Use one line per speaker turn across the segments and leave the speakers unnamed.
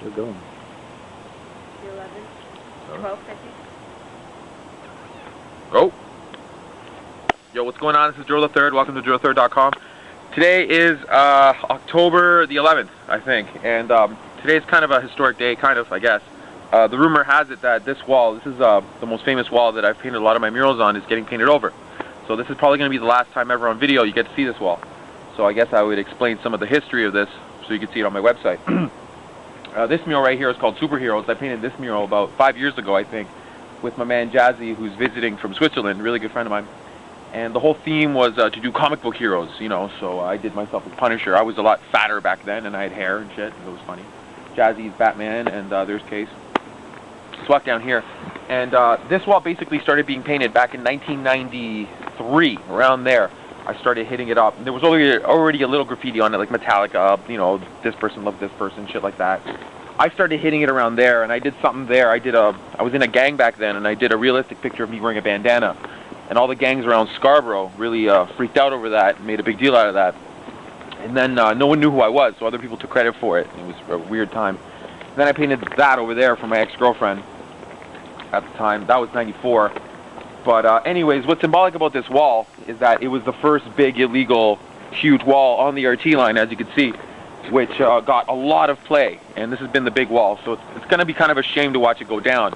We're going.
The 11th, 12th, I think.
Go. Yo, what's going on? This is Duro the Third. Welcome to Duro3rd.com. Today is October the 11th, I think, and today is kind of a historic day, I guess. The rumor has it that this wall, this is the most famous wall that I've painted a lot of my murals on, is getting painted over. So this is probably going to be the last time ever on video you get to see this wall. So I guess I would explain some of the history of this so you can see it on my website. This mural right here is called Superheroes. I painted this mural about 5 years ago, I think, with my man Jazzy, who's visiting from Switzerland, a really good friend of mine. And the whole theme was to do comic book heroes, you know, so I did myself as Punisher. I was a lot fatter back then, and I had hair and shit, it was funny. Jazzy's Batman, and there's Case. Let's walk down here. And this wall basically started being painted back in 1993, around there. I started hitting it up. There was already a little graffiti on it, like Metallica, you know, this person loves this person, shit like that. I started hitting it around there, and I did something there. I was in a gang back then, and I did a realistic picture of me wearing a bandana. And all the gangs around Scarborough really freaked out over that and made a big deal out of that. And then no one knew who I was, so other people took credit for it. It was a weird time. And then I painted that over there for my ex-girlfriend at the time. That was 94. But anyways, what's symbolic about this wall is that it was the first big, illegal, huge wall on the RT line, as you can see, which got a lot of play. And this has been the big wall, so it's going to be kind of a shame to watch it go down.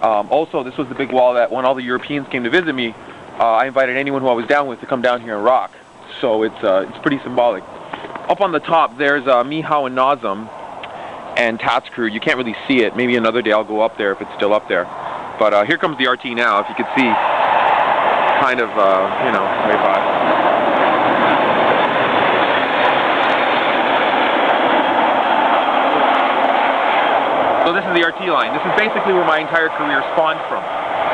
Also, this was the big wall that when all the Europeans came to visit me, I invited anyone who I was down with to come down here and rock. So it's pretty symbolic. Up on the top, there's Mihao and Nazem and Tats crew. You can't really see it. Maybe another day I'll go up there if it's still up there. But here comes the RT now, if you could see, kind of, you know, right by. So this is the RT line. This is basically where my entire career spawned from.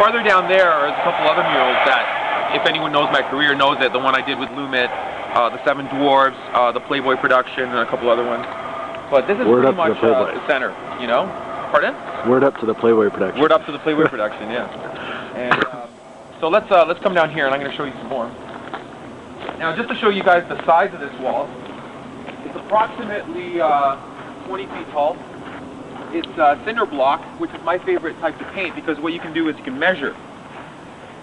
Farther down there are a couple other murals that, if anyone knows my career, knows it. The one I did with Lumit, the Seven Dwarves, the Playboy production, and a couple other ones. But this is pretty much the center, you know? Pardon?
Word up to the Playboy production.
Word up to the Playboy production, yeah. And so let's come down here, and I'm going to show you some more. Now, just to show you guys the size of this wall, it's approximately 20 feet tall. It's cinder block, which is my favorite type to paint because what you can do is you can measure.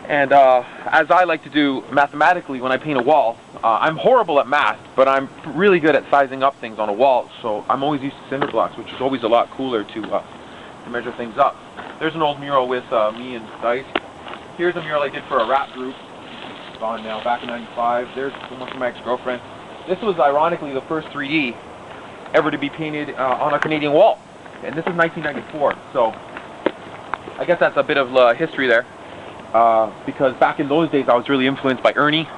And as I like to do mathematically when I paint a wall, I'm horrible at math, but I'm really good at sizing up things on a wall. So I'm always used to cinder blocks, which is always a lot cooler to measure things up. There's an old mural with me and Dice. Here's a mural I did for a rap group. It's gone now, back in '95. There's the one from my ex-girlfriend. This was ironically the first 3D ever to be painted on a Canadian wall. And this is 1994, so I guess that's a bit of history there. Because back in those days I was really influenced by Ernie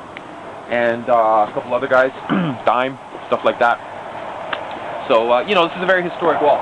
and a couple other guys, Dime, stuff like that. So, you know, this is a very historic wall.